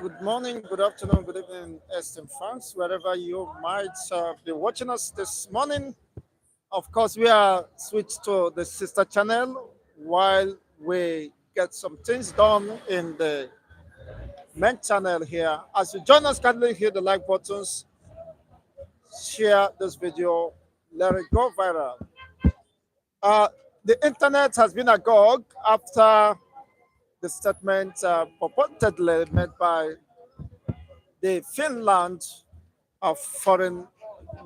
Good morning, good afternoon, good evening, esteemed France, wherever you might be watching us this morning. Of course, we are switched to the sister channel while we get some things done in the main channel here. As you join us, kindly hit the like buttons, share this video, let it go viral. Uh, the internet has been agog after the statement purportedly made by the Finland foreign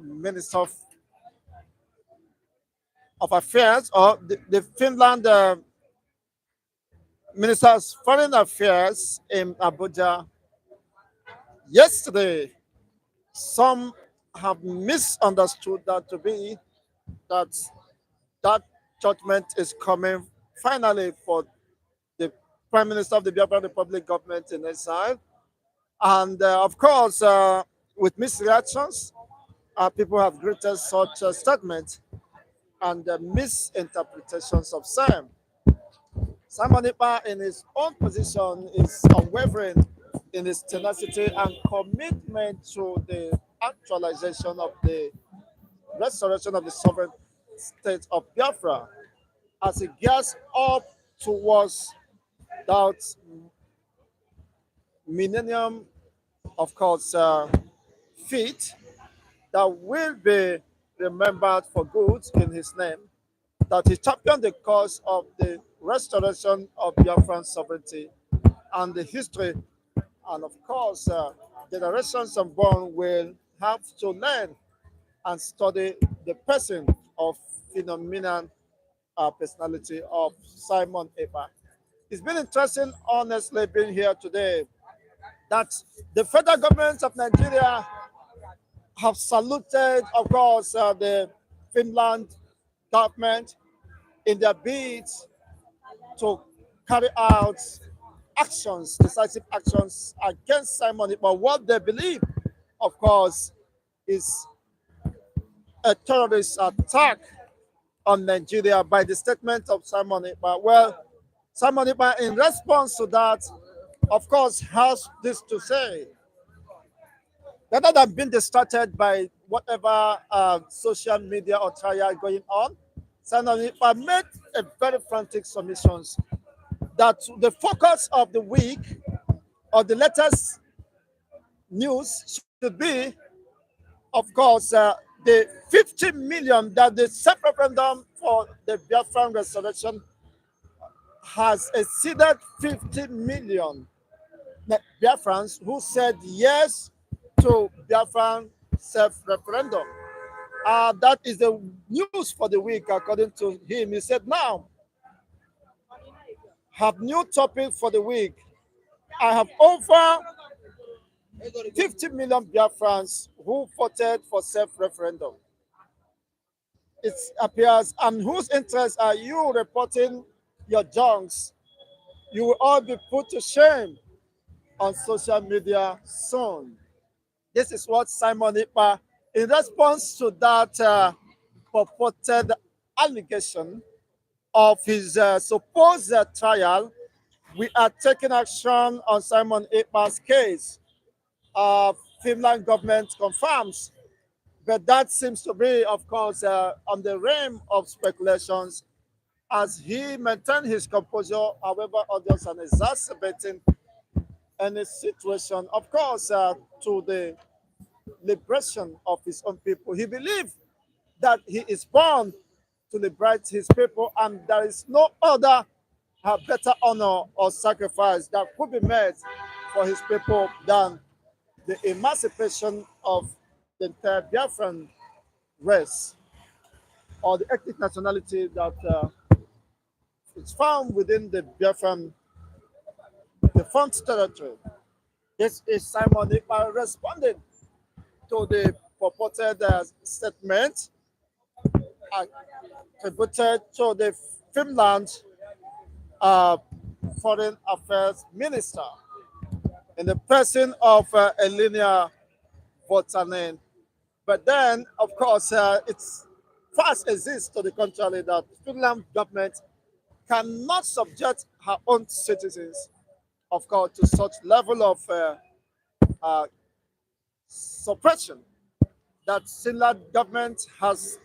minister of affairs, or the Finland minister's foreign affairs in Abuja yesterday. Some have misunderstood that to be that that judgment is coming finally for the prime minister of the Biafran Republic government in exile, and of course, with misreactions, people have greeted such a statement and misinterpretations of same. Simon Ekpa, in his own position, is unwavering in his tenacity and commitment to the actualization of the restoration of the sovereign state of Biafra as he gears up towards that millennium, of course, feat that will be remembered for good in his name, that he championed the cause of the restoration of Biafran sovereignty and the history. And of course, generations unborn will have to learn and study the person of phenomenal personality of Simon Ekpa. It's been interesting, honestly, being here today that the federal government of Nigeria have saluted, of course, the Finland government in their bid to carry out actions, decisive actions against Simon. But what they believe, of course, is a terrorist attack on Nigeria by the statement of Simon Ekpa. Well, Simon Ekpa, in response to that, of course, has this to say. Rather than being distracted by whatever social media or trial going on, Simon Ekpa made a very frantic submissions that the focus of the week or the latest news should be, of course, the 50 million that the self-referendum for the Biafran resurrection has exceeded 50 million Biafrans who said yes to Biafran self-referendum. That is the news for the week, according to him. He said, now, have new topic for the week. I have over 50 million Biafrans who voted for self-referendum. It appears, and whose interests are you reporting your junks? You will all be put to shame on social media soon. This is what Simon Ekpa, in response to that purported allegation of his supposed trial, we are taking action on Simon Ekpa's case. Finland government confirms, but that seems to be, of course, on the realm of speculations as he maintained his composure. However, others are exacerbating any situation, of course, to the liberation of his own people. He believed that he is born to liberate his people, and there is no other better honor or sacrifice that could be made for his people than the emancipation of the entire Biafran race or the ethnic nationality that is found within the Biafran defunct territory. This is Simon Ekpa responding to the purported statement attributed to the Finland uh, Foreign Affairs Minister in the person of Elenia Votanen. But then, of course, it's fast exists to the contrary that Finland government cannot subject her own citizens, of course, to such level of uh, suppression, that Finland government has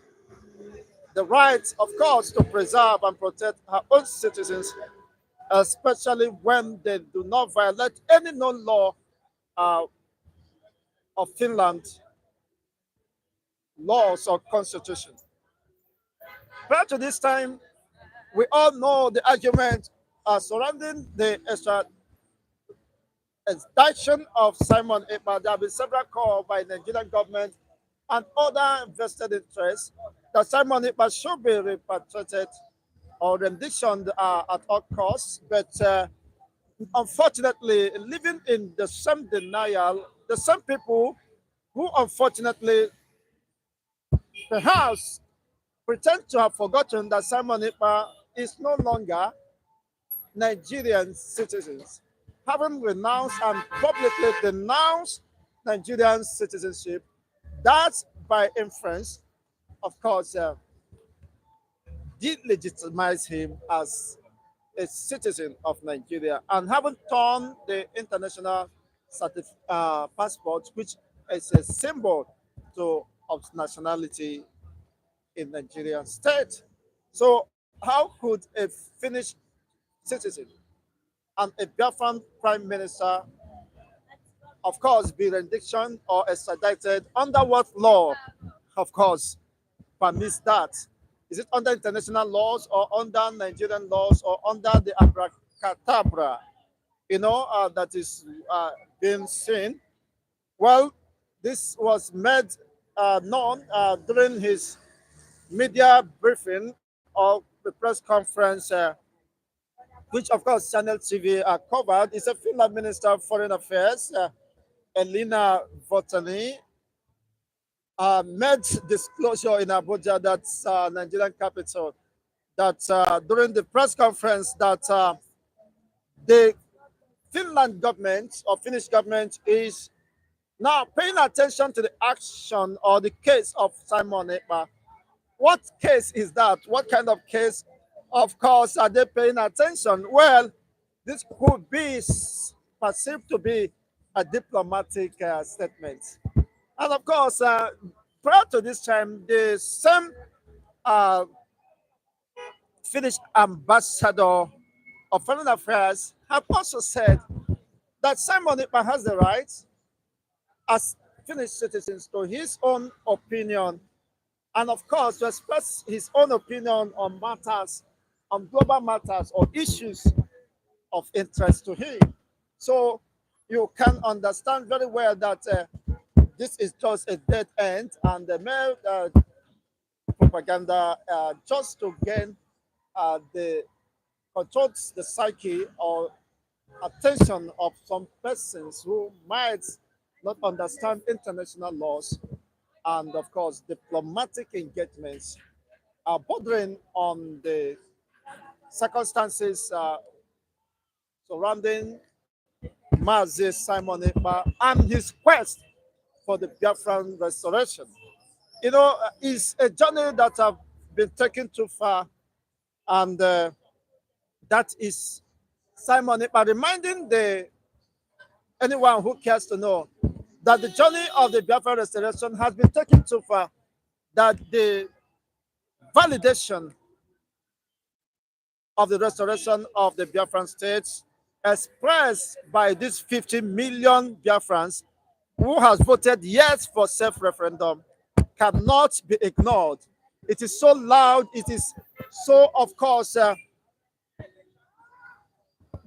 the right, of course, to preserve and protect her own citizens, especially when they do not violate any known law uh, of Finland, laws or constitution. Prior to this time, we all know the argument surrounding the extradition of Simon Ekpa. There have been several calls by the Nigerian government and other vested interests that Simon Ekpa should be repatriated or rendition at all costs. But unfortunately, living in the same denial, the same people who unfortunately perhaps pretend to have forgotten that Simon Ekpa is no longer Nigerian citizens, having renounced and publicly denounced Nigerian citizenship. That, by inference, of course, delegitimize him as a citizen of Nigeria, and having turned the international passport, which is a symbol of nationality in Nigerian state. So how could a Finnish citizen and a Biafran prime minister, of course, be rendition or extradited under what law, of course, permits that? Is it under international laws or under Nigerian laws or under the abracadabra, that is being seen? Well, this was made known during his media briefing or the press conference, which of course Channel TV covered. Is a Finland Minister of Foreign Affairs, Elina Votani, made disclosure in Abuja, that's Nigerian capital, that during the press conference that the Finland government or Finnish government is now paying attention to the action or the case of Simon Ekpa. What case is that? What kind of case? Of course, are they paying attention? Well, this could be perceived to be a diplomatic statement. And of course, prior to this time, the same uh, Finnish ambassador of foreign affairs have also said that Simon Ekpa has the right as Finnish citizens to his own opinion, and of course to express his own opinion on matters, on global matters or issues of interest to him. So you can understand very well that this is just a dead end and the mere propaganda just to gain the controls the psyche or attention of some persons who might not understand international laws and, of course, diplomatic engagements are bordering on the circumstances surrounding Mazi Simon Ekpa and his quest for the Biafran restoration. It's a journey that have been taken too far, and that is Simon Ekpa reminding anyone who cares to know that the journey of the Biafran restoration has been taken too far, that the validation of the restoration of the Biafran states expressed by these 50 million Biafrans who has voted yes for self-referendum cannot be ignored. It is so loud, it is so, of course,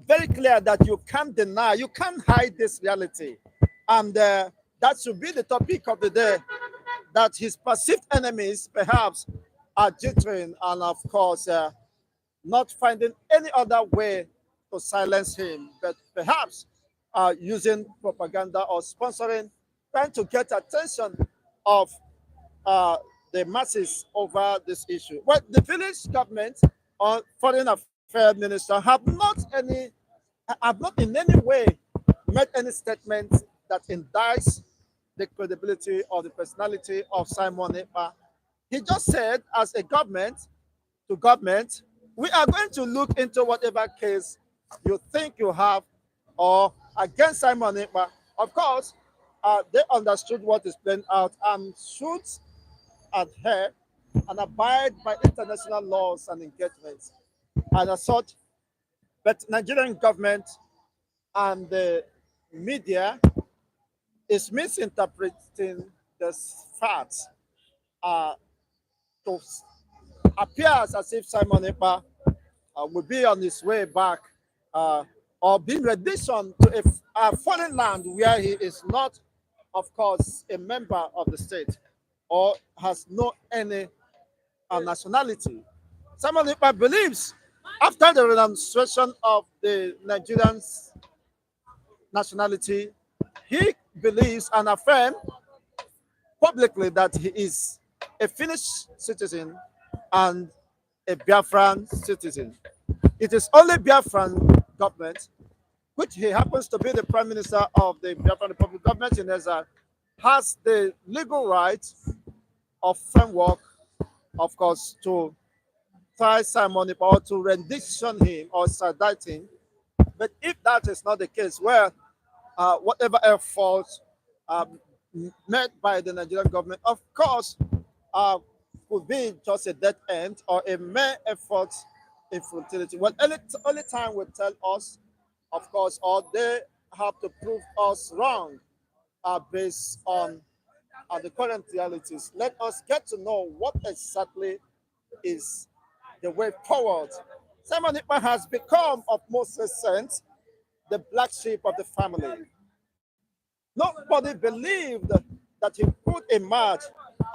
very clear that you can't deny, you can't hide this reality. And that should be the topic of the day, that his perceived enemies perhaps are jittering and, of course, not finding any other way to silence him, but perhaps using propaganda or sponsoring, trying to get attention of uh, the masses over this issue. Well, the village government or foreign affairs minister have not in any way made any statement that indicts the credibility or the personality of Simon Ekpa. He just said, as a government to government, we are going to look into whatever case you think you have or against Simon Ekpa. Of course, they understood what is playing out and should adhere and abide by international laws and engagements. And as such, but Nigerian government and the media is misinterpreting the facts uh, to appears as if Simon Ekpa will be on his way back uh, or being renditioned to a foreign land where he is not, of course, a member of the state or has no any nationality. Simon Ekpa believes after the renunciation of the Nigerian nationality, he believes and affirms publicly that he is a Finnish citizen and a Biafran citizen. It is only Biafran government, which he happens to be the prime minister of the Biafran Republic government in Ezra, has the legal right of framework, of course, to try Simon Ekpa or to rendition him or extradite him. But if that is not the case, where whatever effort um, made by the Nigerian government, of course, uh, could be just a dead end or a mere effort in futility. Well, only time will tell us, of course, or they have to prove us wrong based on the current realities. Let us get to know what exactly is the way forward. Simon Ekpa has become, of most recent, the black sheep of the family. Nobody believed that he could emerge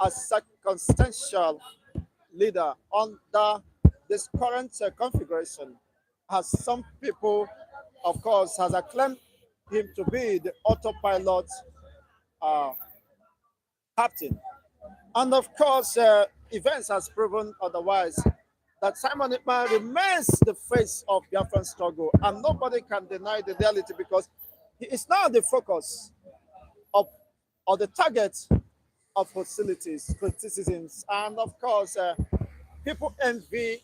as circumstantial leader under this current configuration, as some people, of course, has acclaimed him to be the autopilot uh, captain. And of course, events has proven otherwise. That Simon Ekpa remains the face of Biafran struggle, and nobody can deny the reality because he is now the focus of or the target of hostilities, criticisms, and of course, people envy.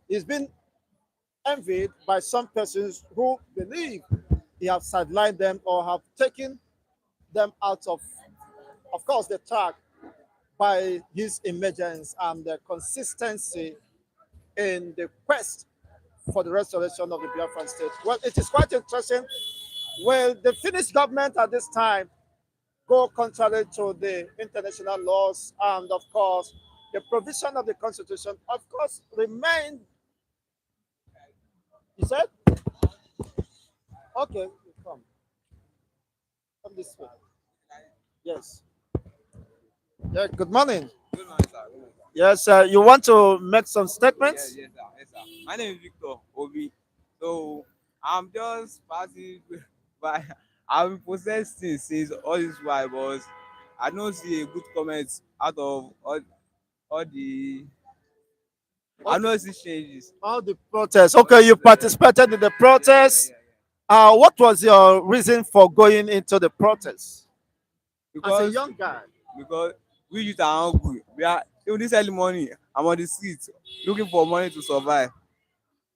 He's been envied by some persons who believe he have sidelined them or have taken them out of course, the track by his emergence and the consistency in the quest for the restoration of the Biafran state. Well, it is quite interesting. Well, the Finnish government at this time go contrary to the international laws and, of course, the provision of the constitution, of course, remain. You said, okay, come, come this way. Yes. Yeah. Good morning. Good morning, sir. Good morning, sir. Yes. You want to make some statements? Yes, sir. Yes, sir. My name is Victor Obi. So I'm just passing by. I've been possessed since all this while, but I don't see a good comment out of all the. I Okay. don't see changes. All the protests. Okay, you participated in the protests. Yeah. What was your reason for going into the protest as a Because young guy? because we youth are hungry. We are even this early morning. I'm on the street looking for money to survive.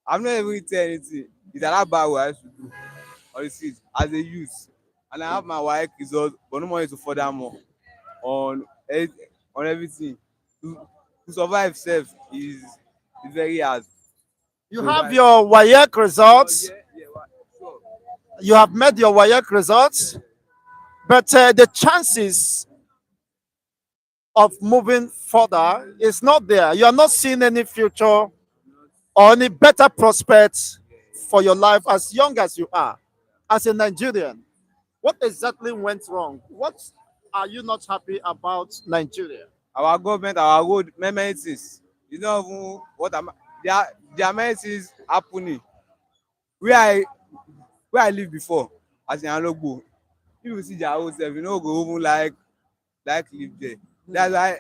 I'm not even eating anything. It's another bad what I have to do on the street as a youth. And I have my WAEC result, but no money to further more on e- on everything. To survive self is very hard. You So have that your WAEC results. sure. You have made your WAEC results, but the chances of moving further is not there. You are not seeing any future or any better prospects for your life as young as you are, as a Nigerian. What exactly went wrong? What are you not happy about Nigeria? Our government, our road, many things. You know even what am there are many things happening. Where I where I live before as in Alogbo, if you see their house sef, you no go even like live there. That's why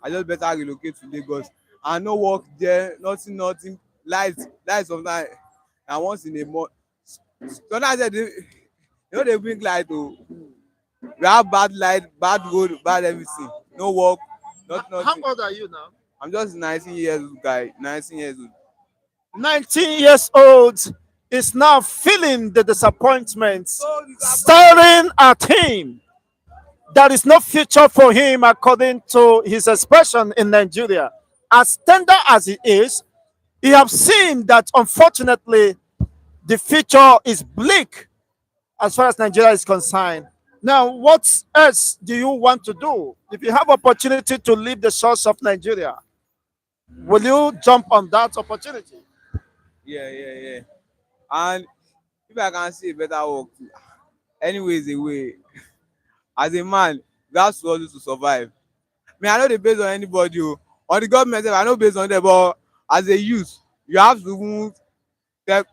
I just better relocate to Lagos and no work there, nothing. Light sometimes na once in a month. Sometimes they bring light o. We have bad light, bad road, bad everything. No work, How nothing. old are you now? I'm just 19 years old guy, 19 years old. 19 years old is now feeling the disappointment So disappointed. staring at him. there is no future for him, according to his expression in Nigeria. As tender as he is, he have seen that unfortunately the future is bleak as far as Nigeria is concerned. Now, what else do you want to do? If you have opportunity to leave the shores of Nigeria, will you jump on that opportunity? Yeah. And if I can see a better work, anyways, a way. As a man, you have to hustle to survive. Me, I no dey base on anybody o. On the government sef, I no base on them, but as a youth, you have to even tell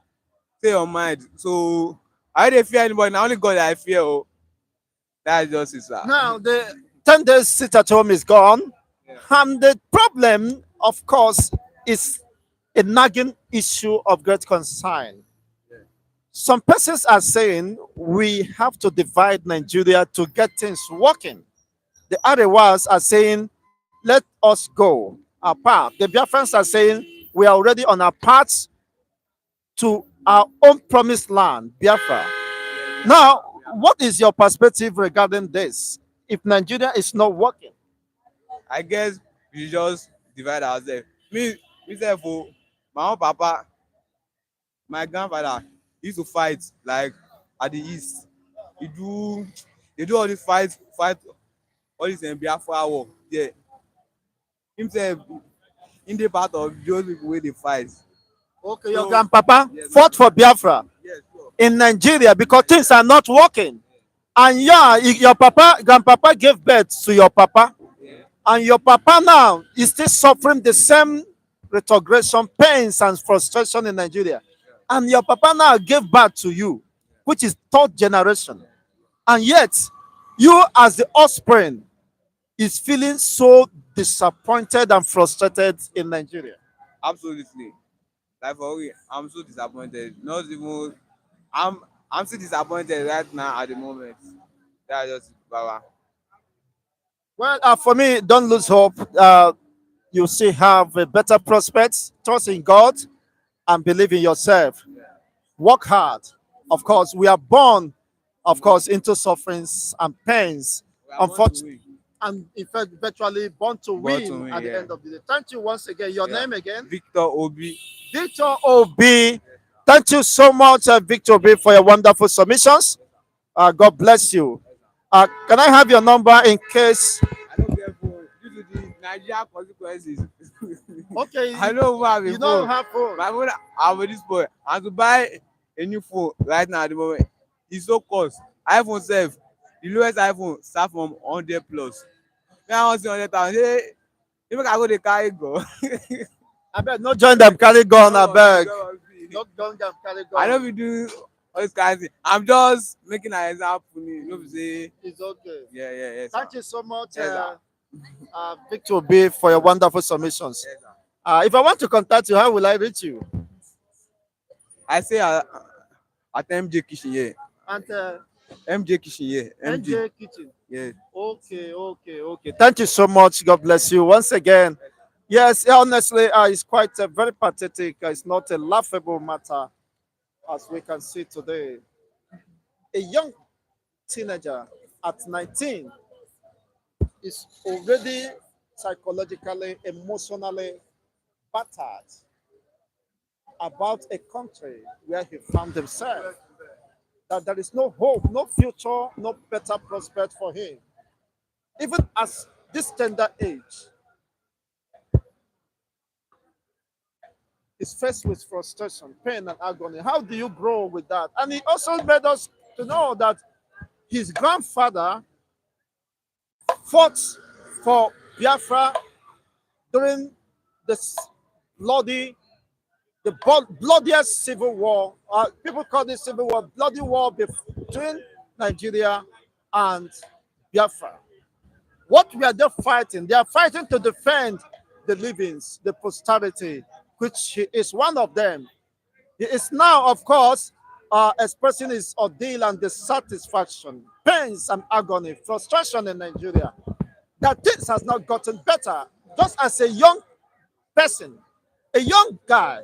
say your mind. So I no dey fear anybody, na only God I fear o. That's just it, sir. Now, the 10 days sit at home is gone. Yeah. And the problem, of course, is a nagging issue of great concern. Yeah. Some persons are saying we have to divide Nigeria to get things working. The Arewas are saying, let us go apart. The Biafrans are saying, we are already on our path to our own promised land, Biafra. Now, what is your perspective regarding this? If Nigeria is not working, I guess we should just divide ourselves. Me sef o, my own papa, my grandfather used to fight like at the east. He do they do all this fight all this Biafra war there. Himself in dey part of those people wey dey fight. okay, your So grandpapa yes, fought for Biafra yes, sure. in Nigeria because things are not working. And yeah, your papa, grandpapa gave birth to your papa, Yeah. and your papa now is still suffering the same retrogression, pains, and frustration in Nigeria. And your papa now gave birth to you, which is third generation. And yet, you as the offspring is feeling so disappointed and frustrated in Nigeria. Absolutely. Like for real, I'm so disappointed. Not even I'm I'm still disappointed right now at the moment. That's just it, Baba. Well, for me, don't lose hope. You still have a better prospects. Trust in God and believe in yourself. Work hard. Of course, we are born, of course, into sufferings and pains. We are born to Unfortunately, win. and in fact, virtually born to Born to win win, at the yeah. end of the day. Thank you once again. Your Yeah. name again? Victor Obi. Victor OB. Thank you so much, Victor OB, for your wonderful submissions. God bless you. Can I have your number in case? I don't get phone due to the Nigeria consequences. Okay, I don't have a you don't phone. have phone. My phone I'm with this boy. And to buy a new phone right now at the moment, it's so cost. iPhone self, the lowest iPhone start from 100 plus. When I want to 100,000, hey, you make I go dey carry go. I beg, no join them carry gun, I beg. No, No join them carry I gun. don't be do all this kind of thing. I'm just making an example. No be say, It's okay. yeah, Thank sir. you so much, Yes, sir. Victor B, for your wonderful submissions. Yes, sir. If I want to contact you, how will I reach you? I say at MJ Kitchen here. And MJ Kitchen here. MJ. NJ Kitchen. Yeah. Okay. Thank you so much. God bless you once again. Yes, honestly, it's quite very pathetic. It's not a laughable matter, as we can see today. A young teenager at 19 is already psychologically, emotionally battered about a country where he found himself. That there is no hope, no future, no better prospect for him. Even at this tender age, is faced with frustration, pain, and agony. How do you grow with that? And he also made us to know that his grandfather fought for Biafra during this bloody, bloodiest civil war. People call this civil war bloody war between Nigeria and Biafra. What we are they fighting? They are fighting to defend the livings, the posterity, which he is one of them. He is now, of course, expressing his ordeal and dissatisfaction, pains and agony, frustration in Nigeria. That things has not gotten better. Just as a young person, a young guy,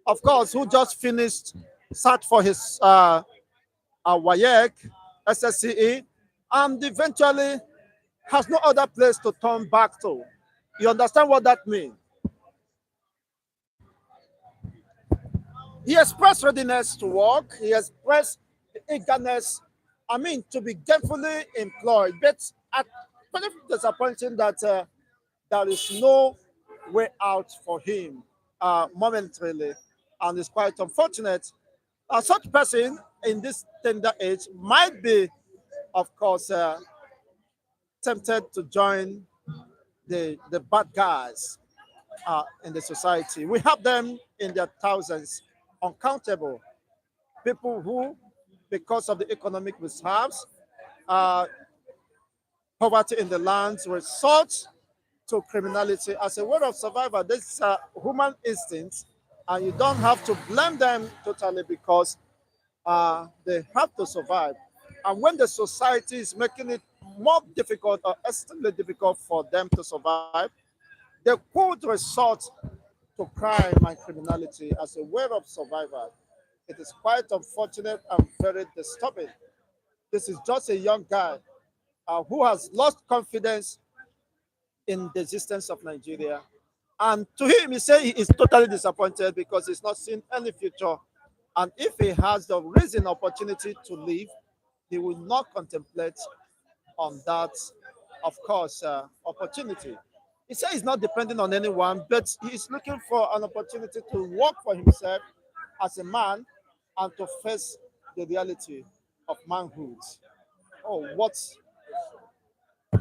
of course, who just finished, sat for his WAEC, SSCE, and eventually has no other place to turn back to. You understand what that means? He expressed readiness to work. He expressed eagerness, to be gainfully employed. But at kind of disappointing that there is no way out for him momentarily, and it's quite unfortunate. Such person in this tender age might be, of course, tempted to join the bad guys in the society. We have them in their thousands, uncountable people who, because of the economic mishaps, uh, poverty in the lands, resort to criminality as a way of survival. This is a human instinct, and you don't have to blame them totally because they have to survive. And when the society is making it more difficult or extremely difficult for them to survive, they could resort to crime and criminality as a way of survival. It is quite unfortunate and very disturbing. This is just a young guy who has lost confidence in the existence of Nigeria. And to him, he said he is totally disappointed because he's not seen any future. And if he has the reason, opportunity to leave, he will not contemplate on that, of course, opportunity. He said he's not depending on anyone, but he's looking for an opportunity to work for himself as a man and to face the reality of manhood. Oh, what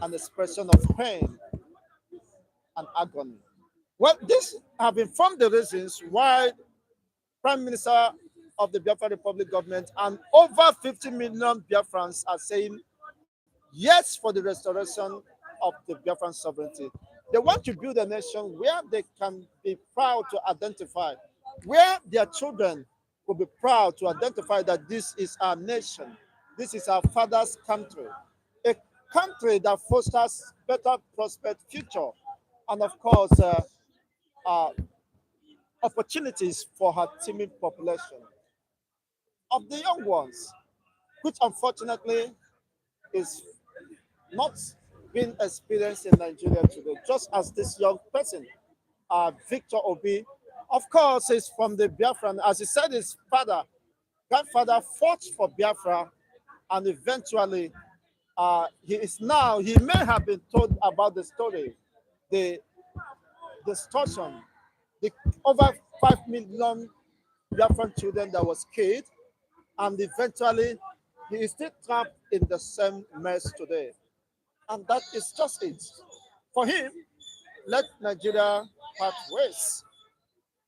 an expression of pain and agony. Well, this have informed the reasons why Prime Minister of the Biafra Republic government and over 50 million Biafrans are saying yes for the restoration of the Biafran sovereignty. They want to build a nation where they can be proud to identify, where their children will be proud to identify that this is our nation, this is our father's country, a country that fosters better, prosperous future, and of course, uh, opportunities for her teeming population of the young ones, which unfortunately is not being experienced in Nigeria today, just as this young person, Victor Obi, of course, is from the Biafran. As he said, his grandfather fought for Biafra, and eventually he may have been told about the story, the distortion, the over 5 million Biafran children that was killed, and eventually he is still trapped in the same mess today. And that is just it. For him, let Nigeria part ways.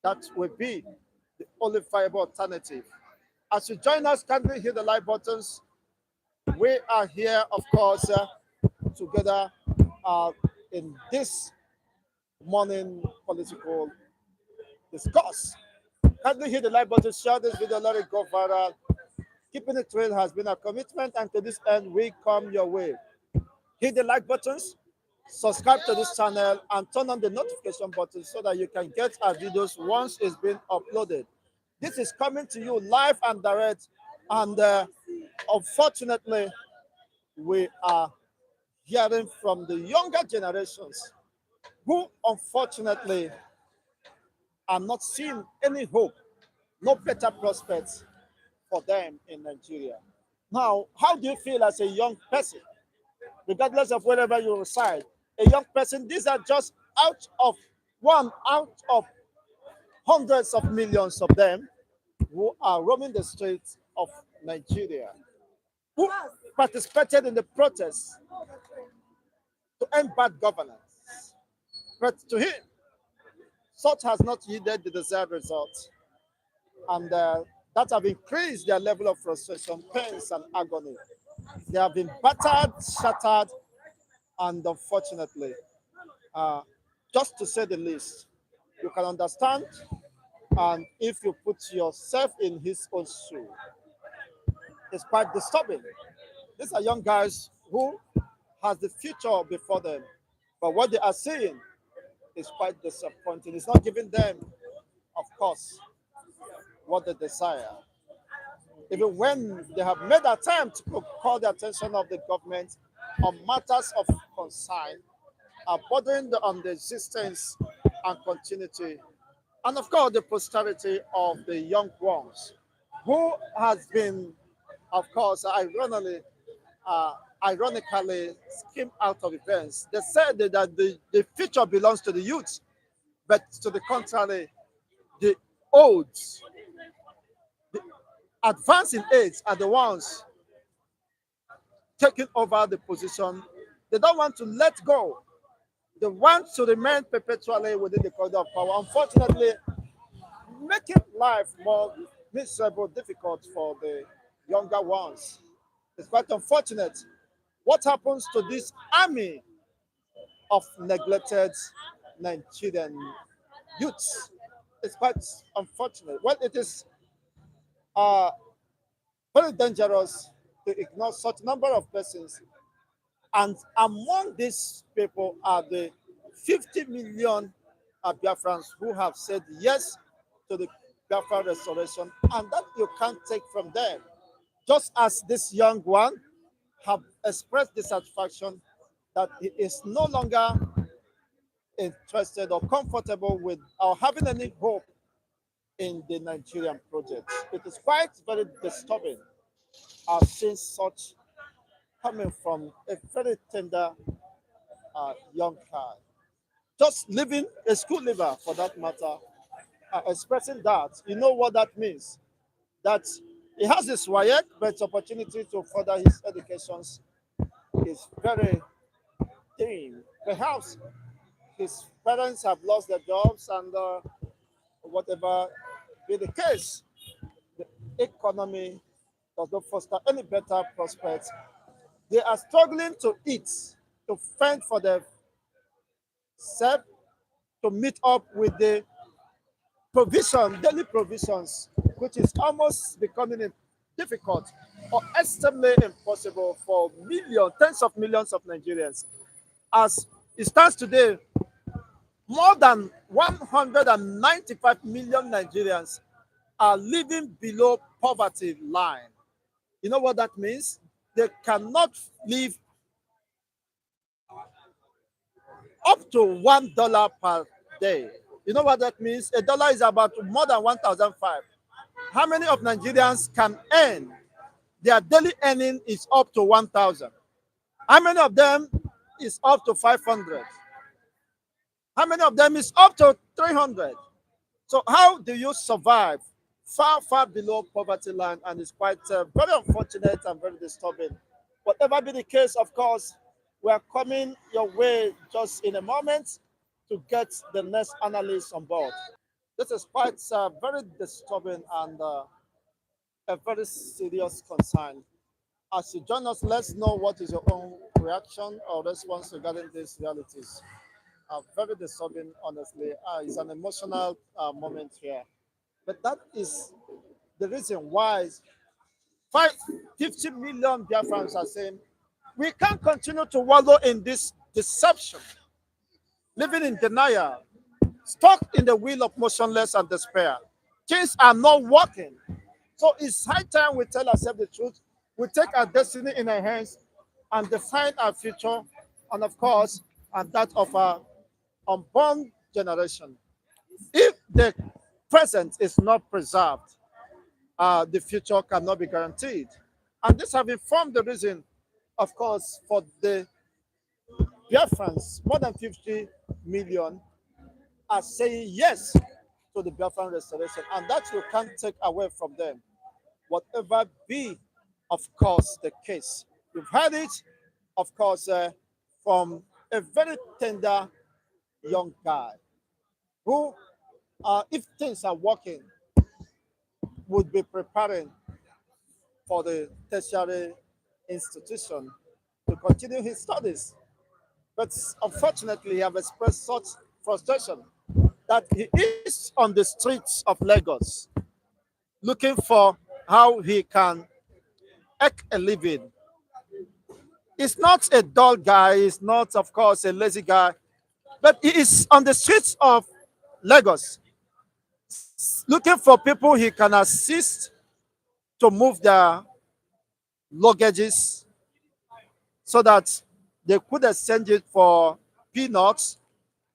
That will be the only viable alternative. As you join us, kindly hit the like buttons. We are here, of course, together uh, in this morning political discourse. Kindly hit the like button, share this video, let it go viral. Keeping it real has been a commitment, and to this end, we come your way. Hit the like buttons, subscribe to this channel, and turn on the notification button so that you can get our videos once it's been uploaded. This is coming to you live and direct, and unfortunately, we are hearing from the younger generations who unfortunately are not seeing any hope, no better prospects for them in Nigeria. Now, how do you feel as a young person, regardless of wherever you reside? A young person, these are just out of hundreds of millions of them who are roaming the streets of Nigeria, who participated in the protests to end bad governance. But to him, such has not yielded the desired result, and that have increased their level of frustration, pains, and agony. They have been battered, shattered, and unfortunately, uh, just to say the least, you can understand. And if you put yourself in his own shoe, it's quite disturbing. These are young guys who has the future before them, but what they are seeing is quite disappointing. It's not giving them, of course, what they desire. even when they have made attempt to call the attention of the government on matters of concern, bordering on the existence and continuity, and of course the posterity of the young ones, who has been, of course, uh, ironically skimmed out of events. They said that the future belongs to the youth, but to the contrary, the old, the advanced in age are the ones taking over the position. They don't want to let go. They want to remain perpetually within the corridor of power. Unfortunately, making life more miserable, difficult for the younger ones. It's quite unfortunate. What happens to this army of neglected Nigerian youths? It's quite unfortunate. Well, it is uh, very dangerous to ignore such number of persons. And among these people are the 50 million Biafrans who have said yes to the Biafra restoration, and that you can't take from them. Just as this young one have expressed dissatisfaction that he is no longer interested or comfortable with or having any hope in the Nigerian project. It is quite very disturbing. I've seen such coming from a very tender young child. Just living a school leaver for that matter, expressing that, you know what that means. That he has his WAEC, but opportunity to further his educations is very thin. Perhaps his parents have lost their jobs and whatever be the case, the economy does not foster any better prospects. They are struggling to eat, to fend for themselves, to meet up with the daily provisions, which is almost becoming difficult or extremely impossible for millions, tens of millions of Nigerians. As it stands today, more than 195 million Nigerians are living below poverty line. You know what that means? They cannot live up to $1 per day. You know what that means? A dollar is about more than 1,005. How many of Nigerians can earn? Their daily earning is up to 1,000. How many of them is up to 500? How many of them is up to 300? So how do you survive far, far below poverty line? And it's quite very unfortunate and very disturbing. Whatever be the case, of course, we are coming your way just in a moment to get the next analyst on board. This is quite very disturbing and a very serious concern. As you join us, let's know what is your own reaction or response regarding these realities. Very disturbing, honestly. It's an emotional moment here. But that is the reason why 50 million Biafrans are saying we can't continue to wallow in this deception, living in denial, stuck in the wheel of motionless and despair. Things are not working. So it's high time we tell ourselves the truth. We take our destiny in our hands and define our future, and of course, and that of our unborn generation. If the present is not preserved, the future cannot be guaranteed. And this have informed the reason, of course, for the Biafrans, more than 50 million, are saying yes to the Biafran restoration, and that you can't take away from them, whatever be, of course, the case. You've heard it, of course, from a very tender young guy who, if things are working, would be preparing for the tertiary institution to continue his studies. But unfortunately, he has expressed such frustration that he is on the streets of Lagos looking for how he can make a living. He's not a dull guy, he's not, of course, a lazy guy, but he is on the streets of Lagos looking for people he can assist to move their luggages so that they could exchange it for peanuts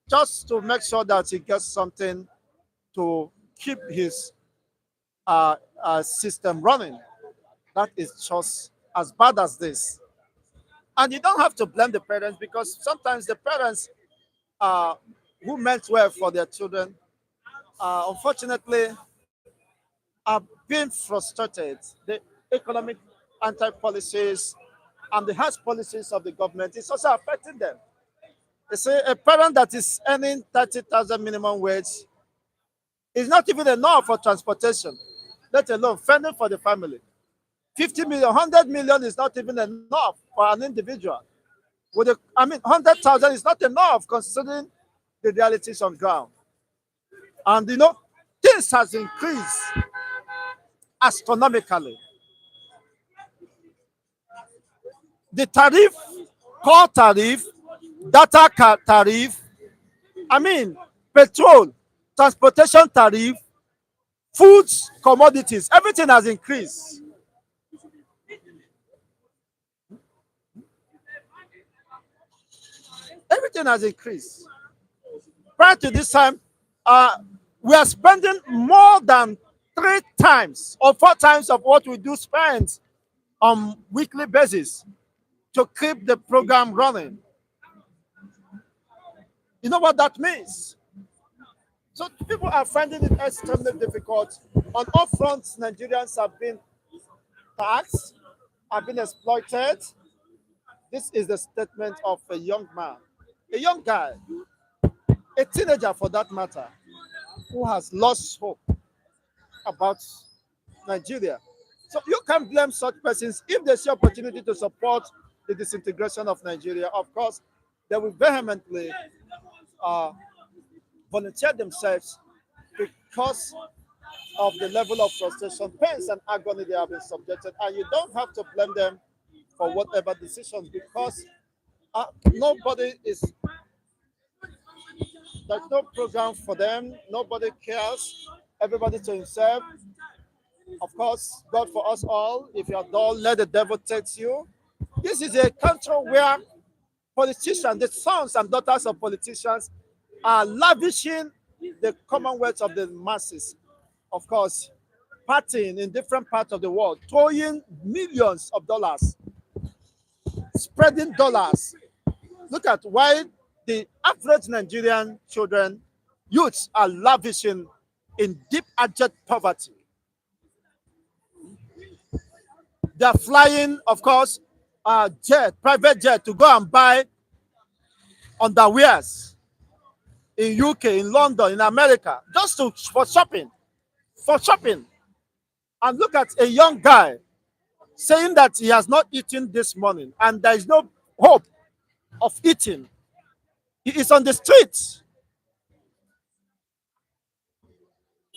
just to make sure that he gets something to keep his system running. That is just as bad as this. And you don't have to blame the parents because sometimes the parents uh, who meant well for their children, unfortunately, are being frustrated. The economic anti-policies and the harsh policies of the government is also affecting them. They say a parent that is earning 30,000 minimum wage is not even enough for transportation, let alone fending for the family. 50 million, 100 million is not even enough for an individual. I mean, 100,000 is not enough considering the realities on ground. And this has increased astronomically. The tariff, call tariff, tariff, I mean, petrol, transportation tariff, foods, commodities, everything has increased. Everything has increased. Prior to this time, we are spending more than 3 times or 4 times of what we do spend on weekly basis to keep the program running. You know what that means? So people are finding it extremely difficult. On all fronts, Nigerians have been taxed, have been exploited. This is the statement of a young man, a young guy, a teenager for that matter, who has lost hope about Nigeria. So you can blame such persons if they see opportunity to support the disintegration of Nigeria. Of course, they will vehemently uh, volunteer themselves because of the level of frustration, pains, and agony they have been subjected. And you don't have to blame them for whatever decisions because nobody is, there's no program for them, nobody cares, everybody to himself. Of course, God for us all. If you are dull, let the devil take you. This is a country where politicians, the sons and daughters of politicians, are lavishing the commonwealth of the masses. Of course, partying in different parts of the world, throwing millions of dollars, spreading dollars. Look at why the average Nigerian children, youths, are lavishing in deep abject poverty. They're flying, of course, private jet to go and buy underwears in UK, in London, in America, just for shopping, for shopping. And look at a young guy saying that he has not eaten this morning and there is no hope of eating. He is on the streets,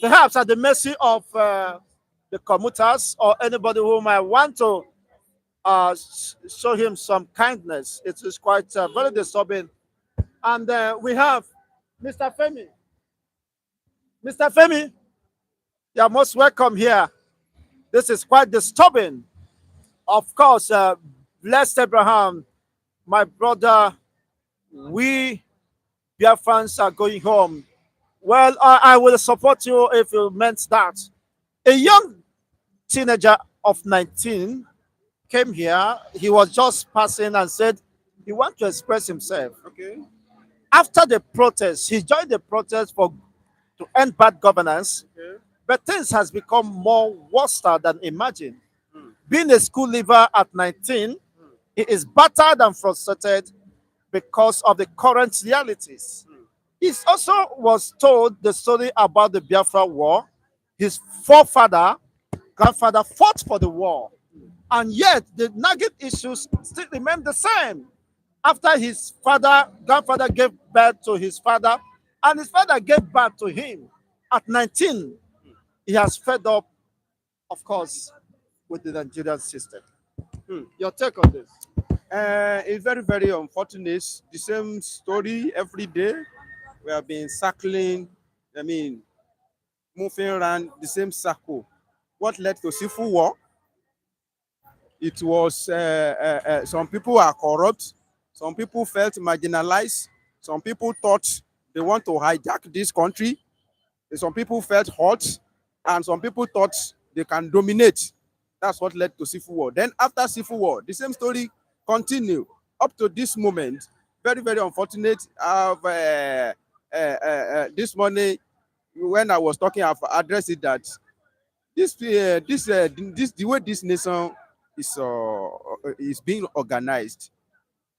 perhaps at the mercy of the commuters or anybody who might want to show him some kindness. It is quite very disturbing. And we have Mr. Femi. Mr. Femi, you are most welcome here. This is quite disturbing. Of course, blessed Abraham, my brother, we Biafrans are going home. Well, I will support you if you meant that. A young teenager of 19 came here. He was just passing and said he wanted to express himself. Okay. After the protest, he joined the protest to end bad governance. Okay. But things has become more worse than imagined. Being a school leaver at 19, he is battered and frustrated because of the current realities. He also was told the story about the Biafra War. His grandfather fought for the war. And yet the nagging issues still remain the same. After his grandfather gave birth to his father, and his father gave birth to him at 19, he has fed up, of course, with the Nigerian system. Your take on this? It's very, very unfortunate. The same story every day. We have been circling, moving around the same circle. What led to civil war? it was some people are corrupt, some people felt marginalized, some people thought they want to hijack this country, some people felt hot, and some people thought they can dominate. That's what led to civil war. Then after civil war, the same story continued up to this moment. Very, very unfortunate. This morning, when I was talking, I've addressed it that this the way this nation is being organized.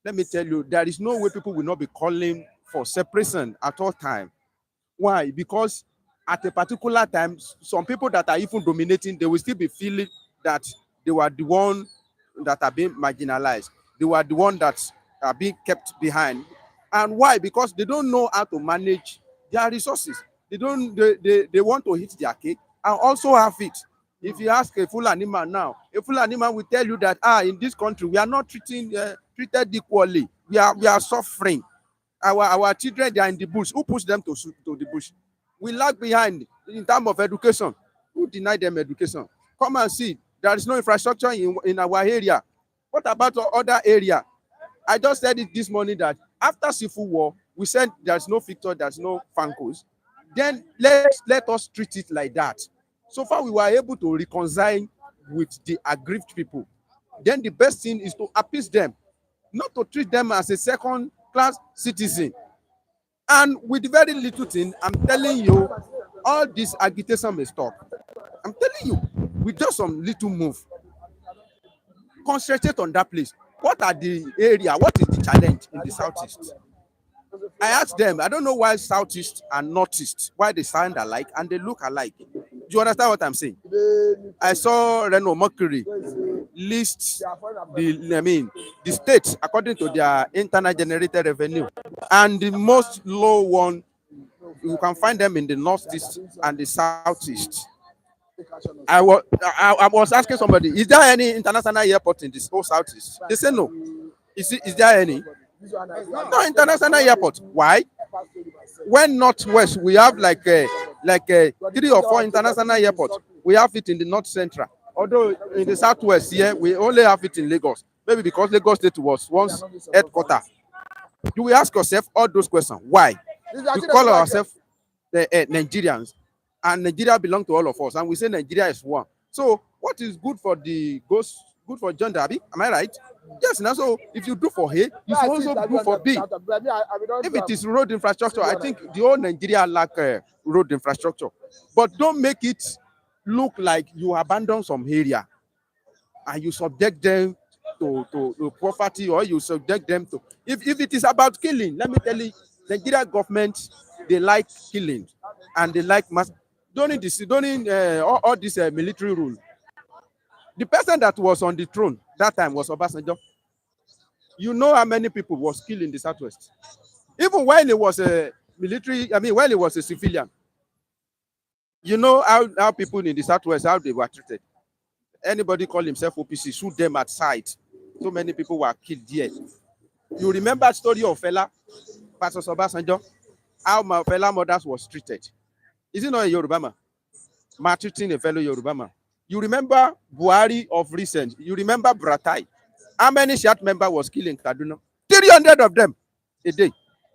Let me tell you, there is no way people will not be calling for separation at all time. Why? Because at a particular time, some people that are even dominating, they will still be feeling that they were the one that are being marginalized. They were the one that are being kept behind. And why? Because they don't know how to manage their resources. They want to hit their cake and also have it. If you ask a Fulani man now, a Fulani man will tell you that in this country we are not treated equally. We are suffering. Our children, they are in the bush. Who pushed them to the bush? We lag behind in terms of education. Who denied them education? Come and see. There is no infrastructure in our area. What about other area? I just said it this morning that after civil war, we said there's no victor, there's no Fankos. Then let us treat it like that. So far, we were able to reconcile with the aggrieved people. Then the best thing is to appease them, not to treat them as a second-class citizen. And with very little thing, I'm telling you, all this agitation may stop. I'm telling you, with just some little move, concentrate on that place. What are the area? What is the challenge in the southeast? I asked them, I don't know why southeast and northeast, why they sound alike and they look alike. Do you understand what I'm saying? I saw Renault Mercury list the states according to their internal generated revenue, and the most low one you can find them in the northeast and the southeast. I was asking somebody, is there any international airport in this whole southeast? They say no. Is there any? No international airport. Why? When northwest we have like 3 or 4 international airports. We have it in the north central. Although in the southwest here, we only have it in Lagos. Maybe because Lagos State was once headquarters. Do we ask ourselves all those questions? Why? We call ourselves the Nigerians, and Nigeria belongs to all of us, and we say Nigeria is one. So what is good for the ghost, good for John Darby? Am I right? Yes. Now, so if you do for A, you should also do for B. If it is road infrastructure, I think the whole Nigeria lack road infrastructure. But don't make it look like you abandon some area and you subject them to poverty, or you subject them to. If it is about killing, let me tell you, Nigeria government, they like killing and they like mass. During all this military rule, the person that was on the throne that time was Obasanjo. You know how many people was killed in the southwest, even while he was a military. I mean, while he was a civilian. You know how people in the southwest, how they were treated. Anybody call himself OPC, shoot them at sight. So many people were killed there. You remember the story of Fela, Pastor Obasanjo, how my Fela mothers was treated. Is it not a Yoruba man? Maltreating a fellow Yoruba man. You remember Buhari of recent. You remember Bratai. How many SHAT members was killed in Kaduna? 300 of them a day.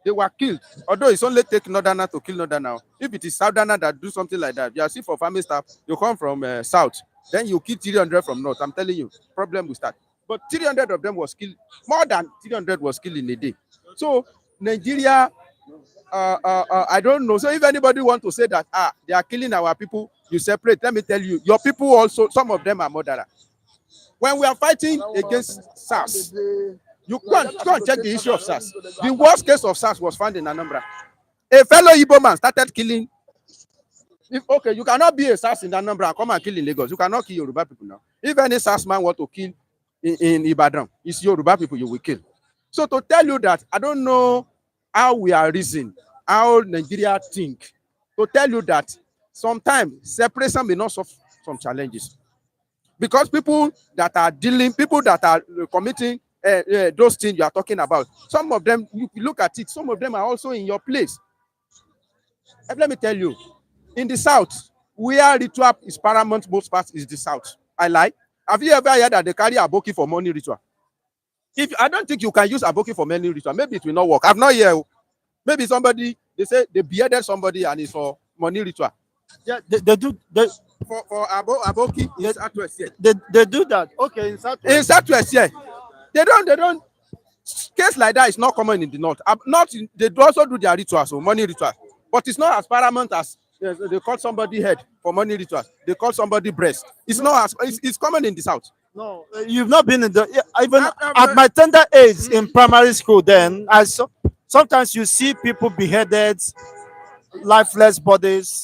They were killed. Although it's only take Northerner to kill Northerner. If it is Southerner that do something like that, you are see for family staff, you come from South, then you kill 300 from North. I'm telling you, problem will start. But 300 of them was killed. More than 300 was killed in a day. So Nigeria, I don't know. So if anybody want to say that they are killing our people, you separate. Let me tell you, your people also, some of them are murderers. When we are fighting against SARS, you go and check the issue of SARS. The worst case of SARS was found in Anambra. A fellow Igbo man started killing. Okay, you cannot be a SARS in Anambra and come and kill in Lagos. You cannot kill Yoruba people now. If any SARS man want to kill in Ibadan, it's Yoruba people you will kill. So to tell you that, I don't know how we are reasoning, how Nigeria think. To tell you that sometimes separation may not solve some challenges. Because people that are committing those things you are talking about, some of them, you look at it, some of them are also in your place. And let me tell you, in the South, where ritual is paramount, most parts is the South. I lie. Have you ever heard that they carry aboki for money ritual? If I don't think you can use aboki for money ritual, maybe it will not work. I've not heard. Maybe somebody, they say they beheaded somebody and it's for money ritual. Yeah, they do. For aboki in Southwest here. They do that. Okay, in Southwest. In Southwest here, they don't. Case like that is not common in the north. They do also do their rituals, so money rituals, but it's not as paramount as they cut somebody head for money rituals. They cut somebody breast. It's not as it's common in the south. No, you've not been in the even at my tender age in primary school. Then I saw sometimes you see people beheaded, lifeless bodies.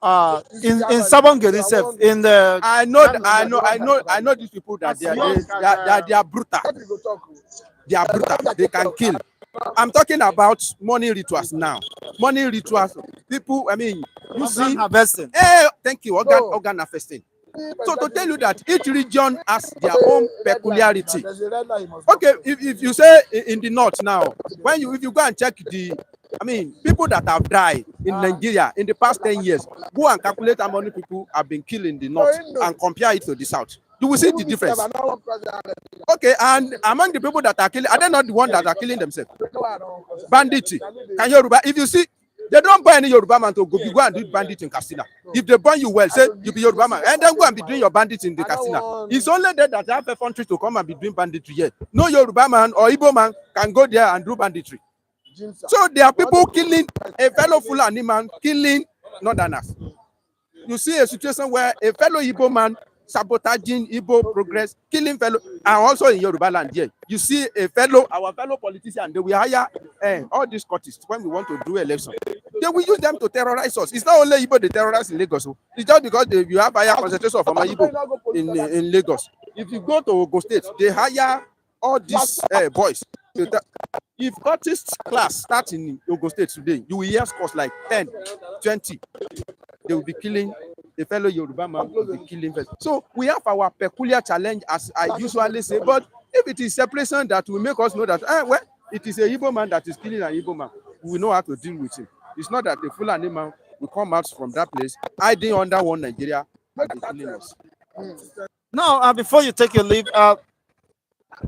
In Sabongeri itself, in the I know these people that they are brutal. They are brutal. They can kill. I'm talking about money rituals now. Money rituals. People, I mean, you see, harvesting. Thank you, organ harvesting. So to tell you that each region has their own peculiarity. Okay, if you say in the north now, if you go and check people that have died in Nigeria in the past 10 years, go and calculate how many people have been killed in the north and compare it to the south. You will see the difference. Okay, and among the people that are killing, are they not the ones that are killing themselves? Banditry. Can you, if you see, they don't buy any Yoruba man to go and do bandit in Castina. If they burn you well, say you be Yoruba man, and then go and be doing your bandit in the Castina. It's only there that they have a country to come and be doing banditry here. No Yoruba man or Igbo man can go there and do banditry. So there are people killing a fellow Fulani man, killing Northerners. You see a situation where a fellow Igbo man sabotaging Igbo progress, killing fellow, and also in Yoruba land here. You see our fellow politician, they will hire all these Scottists when we want to do election. They will use them to terrorize us. It's not only Igbo they terrorize in Lagos. It's just because you have higher concentration of Igbo in Lagos. If you go to Ogo State, they hire all these boys. If cultist class starts in Ogo State today, you will hear scores like 10, 20. They will be killing a fellow Yoruba man, will be killing person. So we have our peculiar challenge, as I usually say. But if it is separation that will make us know that, it is a Igbo man that is killing an Igbo man, we know how to deal with him. It's not that the Fulani man will come out from that place, hiding under one Nigeria and be killing us. Now, before you take your leave,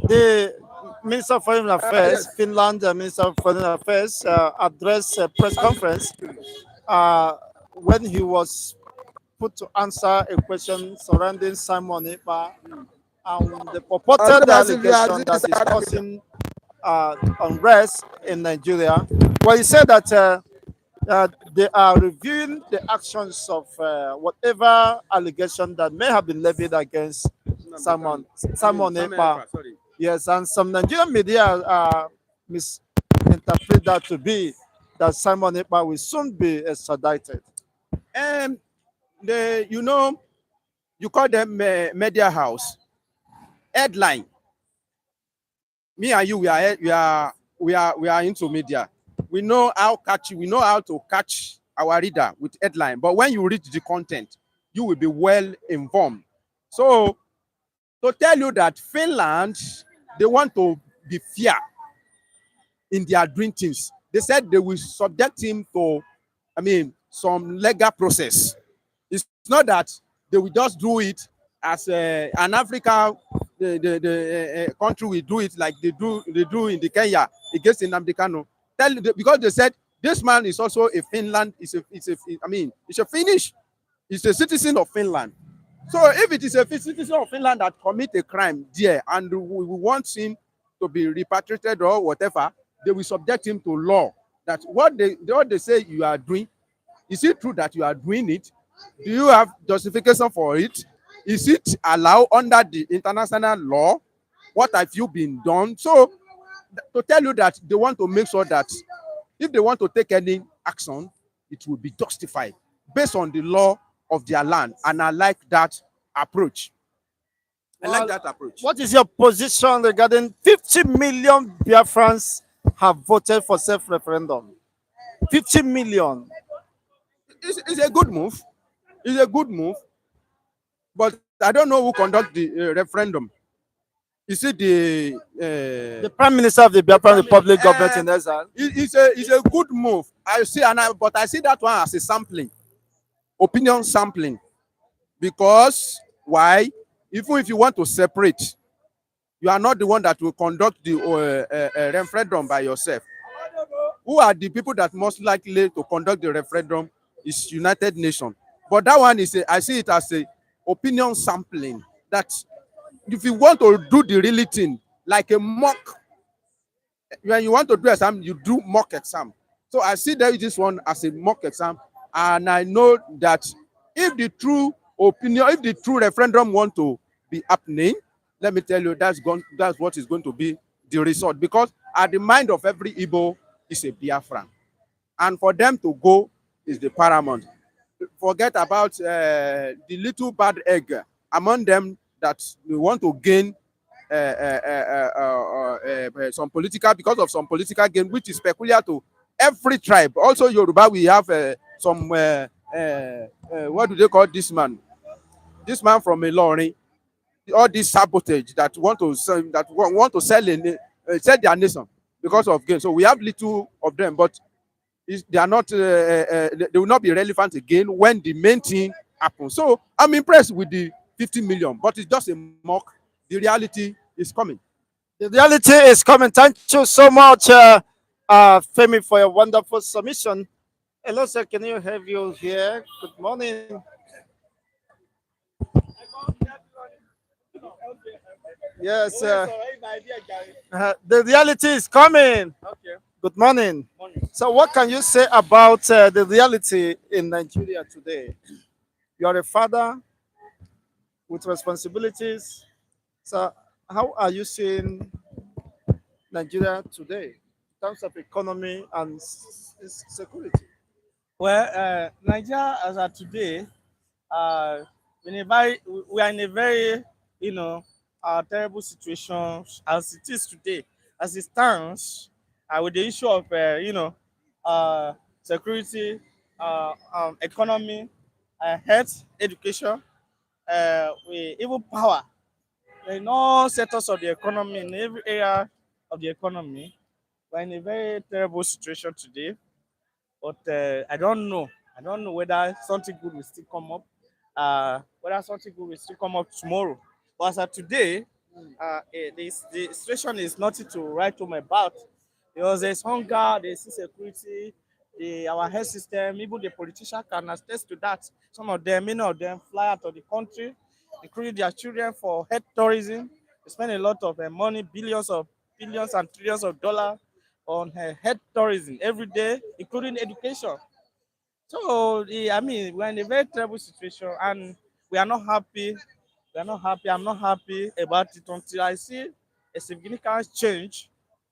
the Minister of Foreign Affairs, Finland Minister of Foreign Affairs, addressed a press conference when he was put to answer a question surrounding Simon Ekpa and the purported allegation that is causing unrest in Nigeria. Well, he said that they are reviewing the actions of whatever allegation that may have been levied against Simon Ekpa. Yes, and some Nigerian media misinterpret that to be that Simon Ekpa will soon be extradited. You call them media house. Headline. Me and you, we are into media. We know how catchy. We know how to catch our reader with headline. But when you read the content, you will be well informed. So to tell you that Finland, they want to be fair in their doing things. They said they will subject him to, some legal process. It's not that they will just do it as an African country will do it like they do in the Kenya against Nnamdi Kanu. Because they said this man is also a Finland. It's a Finnish. He's a citizen of Finland. So if it is a citizen of Finland that commit a crime there and we want him to be repatriated or whatever, they will subject him to law. That what they say you are doing, is it true that you are doing it? Do you have justification for it? Is it allowed under the international law? What have you been done? So to tell you that they want to make sure that if they want to take any action, it will be justified based on the law of their land. And I like that approach. What is your position regarding 50 million Biafrans have voted for self-referendum? 50 million. It's a good move. It's a good move. But I don't know who conduct the referendum. Is it the Prime Minister of the Biafran Republic government in exile? It's a good move. I see that one as a sampling, opinion sampling. Because why? even if you want to separate, you are not the one that will conduct the referendum by yourself. Who are the people that most likely to conduct the referendum is United Nations. But that one is I see it as a opinion sampling. That if you want to do the real thing, like a mock, when you want to do exam, you do mock exam. So I see that this one as a mock exam, and I know that if the true opinion, if the true referendum want to be happening, let me tell you, that's what is going to be the result. Because at the mind of every Igbo is a Biafran, and for them to go is the paramount. Forget about the little bad egg among them that we want to gain some political, because of some political gain, which is peculiar to every tribe. Also, Yoruba, we have some what do they call this man? This man from Ilorin. All this sabotage that want to sell, sell their nation because of gain. So we have little of them, but they are not. They will not be relevant again when the main thing happens. So I'm impressed with the 50 million, but it's just a mock. The reality is coming. The reality is coming. Thank you so much, Femi, for your wonderful submission. Hello, sir. Can you have you here? Good morning. Yes, the reality is coming. Okay. Good morning. Morning. So, what can you say about the reality in Nigeria today? You are a father with responsibilities. So, how are you seeing Nigeria today in terms of economy and security? Well, Nigeria as of today, uh, we are in a very, terrible situation as it is today, as it stands, with the issue of, security, economy, health, education, even power. In all sectors of the economy, in every area of the economy, we're in a very terrible situation today. But I don't know. I don't know whether something good will still come up. Whether something good will still come up tomorrow. But as of today, the situation is nothing to write home about, because there's hunger, there's insecurity, our health system, even the politicians can attest to that. Some of them, many of them, fly out of the country, including their children, for health tourism. They spend a lot of money, billions and trillions of dollars on health tourism every day, including education. So, we're in a very terrible situation, and we are not happy. We are not happy. I'm not happy about it until I see a significant change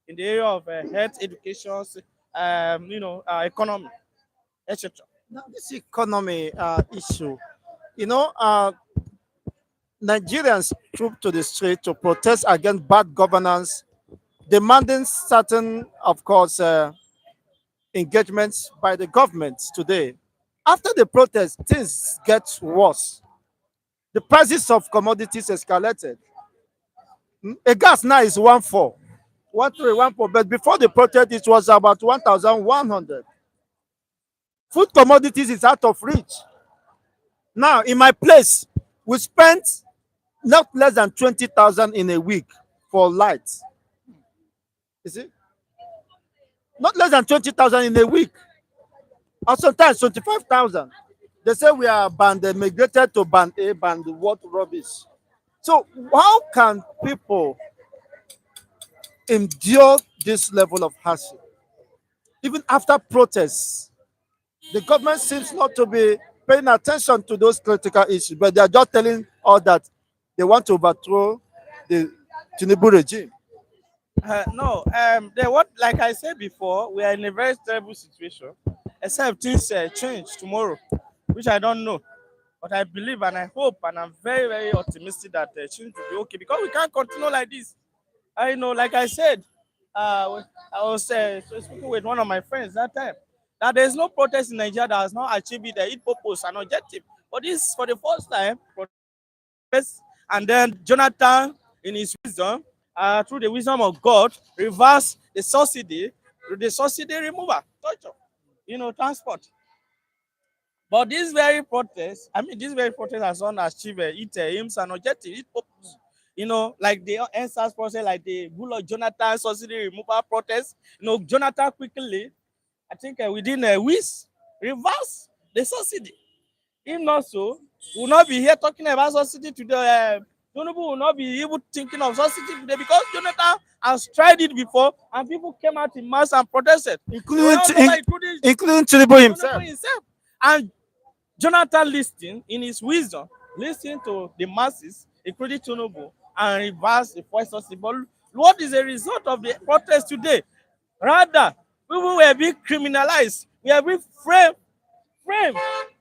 in the area of health, education, economy, etc. Now, this economy issue, you know, Nigerians trooped to the street to protest against bad governance, demanding certain, of course, engagements by the government today. After the protest, things get worse. The prices of commodities escalated. A gas now is 1.4, 1.3, 1.4, but before the protest, it was about 1,100. Food commodities is out of reach. Now, in my place, we spent not less than 20,000 in a week for lights. You see? Not less than 20,000 in a week. Or sometimes 25,000. They say we are band migrated to band A, band what rubbish. So how can people endure this level of hardship? Even after protests, the government seems not to be paying attention to those critical issues, but they are just telling us that they want to overthrow the Tinubu regime. No, like I said before, we are in a very terrible situation, except things change tomorrow, which I don't know. But I believe and I hope and I'm very, very optimistic that change will be okay, because we can't continue like this. I know, like I said, I was speaking with one of my friends that time, that there's no protest in Nigeria that has not achieved its purpose and objective. But this, for the first time, protest, and then Jonathan, in his wisdom, through the wisdom of God, reverse the subsidy removal, torture, transport. But this very protest, this very protest has not achieved its aims and objectives, its purpose. Like the NSAS process, like the Goodluck Jonathan subsidy removal protest. Jonathan quickly, I think within a week, reverse the subsidy. If not so, we will not be here talking about subsidy today. Tinubu will not be even thinking of subsidy today because Jonathan has tried it before and people came out in mass and protested, including Tinubu himself. And Jonathan listened in his wisdom, listening to the masses, including Tinubu, and reversed the first subsidy. But what is the result of the protest today? Rather, people were being criminalized. We are being framed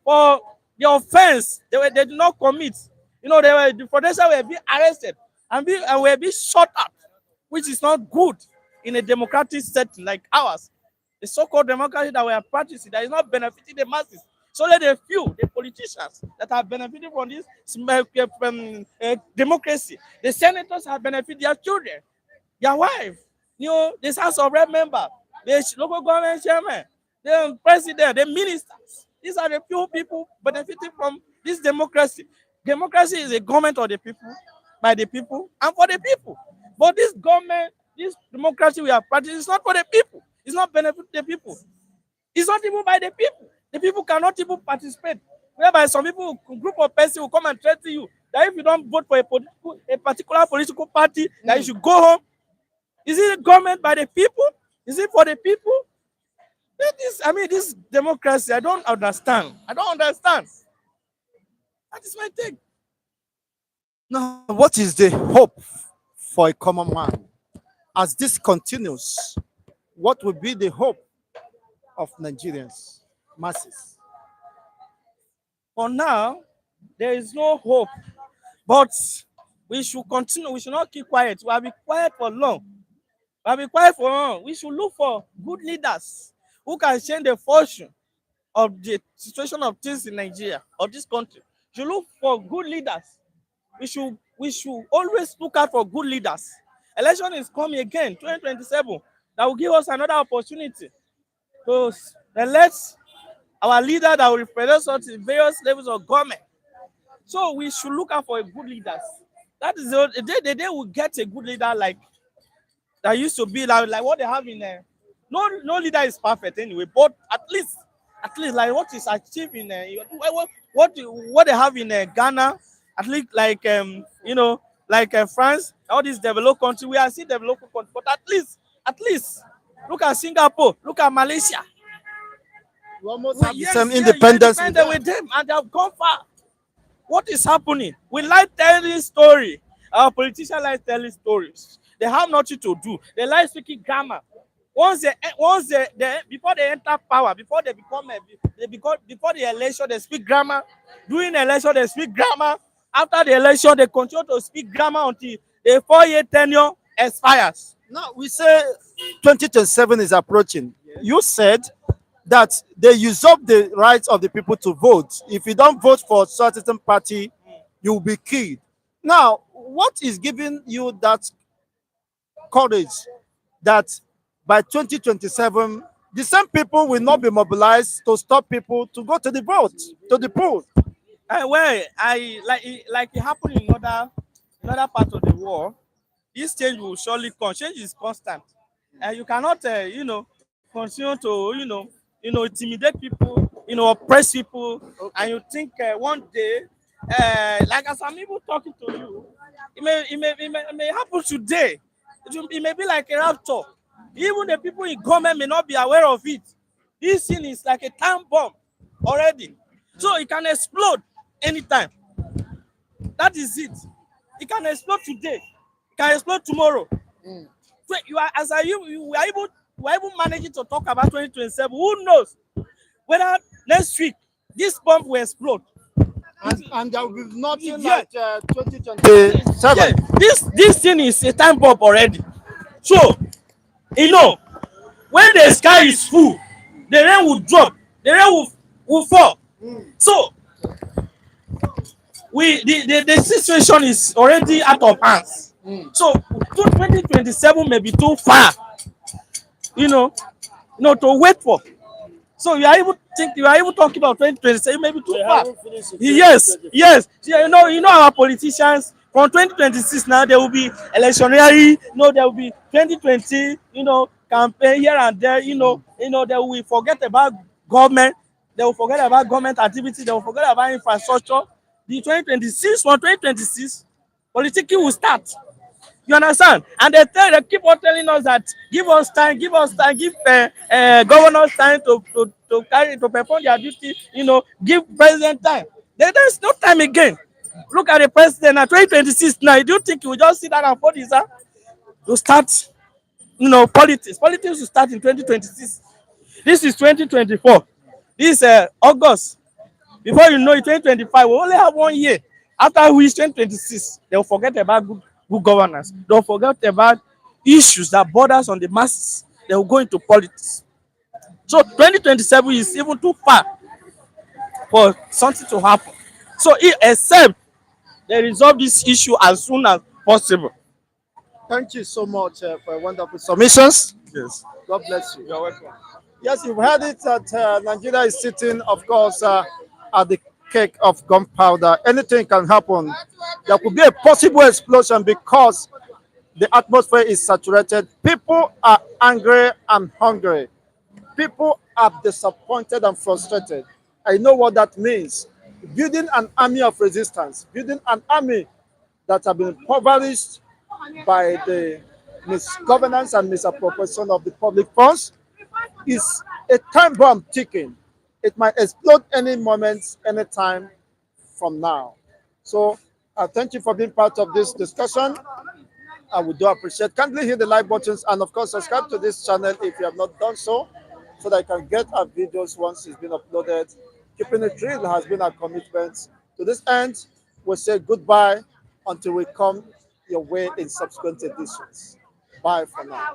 for the offense they did not commit. The protesters were being arrested and were being shot at, which is not good in a democratic setting like ours. The so-called democracy that we are practicing that is not benefiting the masses. So let the few, the politicians that are benefiting from this democracy, the senators have benefited their children, their wife, the House of Rep member, the local government chairman, the president, the ministers. These are the few people benefiting from this democracy. Democracy is a government of the people, by the people, and for the people. But this government, this democracy we are practicing is not for the people. It's not benefit the people. It's not even by the people. The people cannot even participate. Whereby some people, a group of persons will come and threaten you that if you don't vote for a particular political party, that you should go home. Is it a government by the people? Is it for the people? This democracy, I don't understand. That is my take. Now, what is the hope for a common man? As this continues, what will be the hope of Nigerians, masses? For now, there is no hope. But we should continue. We should not keep quiet. We have been quiet for long. We should look for good leaders who can change the fortune of the situation of things in Nigeria, or this country. We should look for good leaders. We should always look out for good leaders. Election is coming again, 2027. That will give us another opportunity to elect our leader that will represent us in various levels of government. So we should look out for good leaders. That is the day we get a good leader like that used to be like what they have in there. No leader is perfect anyway, but at least like what is achieved in what they have in Ghana, at least like France, all these developed countries. We are still developed countries, but at least look at Singapore, look at Malaysia. We almost have the same independence with them, and they have gone far. What is happening? We like telling story. Our politicians like telling stories. They have nothing to do. They like speaking grammar. Once they before they enter power, before they before the election, they speak grammar. During the election, they speak grammar. After the election, they continue to speak grammar until the 4-year tenure expires. Now we say 2027 is approaching. Yes. You said that they usurp the rights of the people to vote. If you don't vote for a certain party, you will be killed. Now, what is giving you that courage that by 2027, the same people will not be mobilized to stop people to go to the vote, to the poll? Well, like it happened in other parts of the world. This change will surely come. Change is constant, and you cannot, continue to, intimidate people, oppress people, okay. And you think one day, like as I'm even talking to you, it may happen today. It may be like a rapture. Even the people in government may not be aware of it. This thing is like a time bomb already, so it can explode anytime. That is it. It can explode today. It can explode tomorrow. So we are able managing to talk about 2027. Who knows whether next week this bomb will explode? And there will be nothing like 2027. Yeah, this thing is a time bomb already. So, when the sky is full, the rain will drop, the rain will fall. So, the situation is already out of hands. So, 2027 may be too far, to wait for. So you are even talking about 2027, maybe too They far. haven't finished in Yes, 2024. yes. Yeah, you know our politicians from 2026 now there will be electionary. There will be 2020. Campaign here and there. They will forget about government. They will forget about government activity. They will forget about infrastructure. The 2026 from 2026, politics will start. You understand? And they keep on telling us that give us time, give governors time to perform their duty. Give president time. There's no time again. Look at the president now, 2026 now. Do you think he will just sit down and fold his hand to start? Politics. Politics will start in 2026. This is 2024. This August. Before you know it, 2025, we only have 1 year. After which 2026, they'll forget about good governance. They'll forget about issues that borders on the masses. They'll go into politics. So 2027 is even too far for something to happen. So except they resolve this issue as soon as possible. Thank you so much for wonderful submissions. Yes. God bless you. You're welcome. Yes, you've heard it that Nigeria is sitting, of course, at the cake of gunpowder. Anything can happen. There could be a possible explosion because the atmosphere is saturated. People are angry and hungry. People are disappointed and frustrated. I know what that means. Building an army of resistance, building an army that have been impoverished by the misgovernance and misappropriation of the public funds is a time bomb ticking. It might explode any moment, any time from now. So thank you for being part of this discussion. I would do appreciate. Kindly hit the like buttons and of course subscribe to this channel if you have not done so, so that you can get our videos once it's been uploaded. Keeping it real has been our commitment. To this end, we'll say goodbye until we come your way in subsequent editions. Bye for now.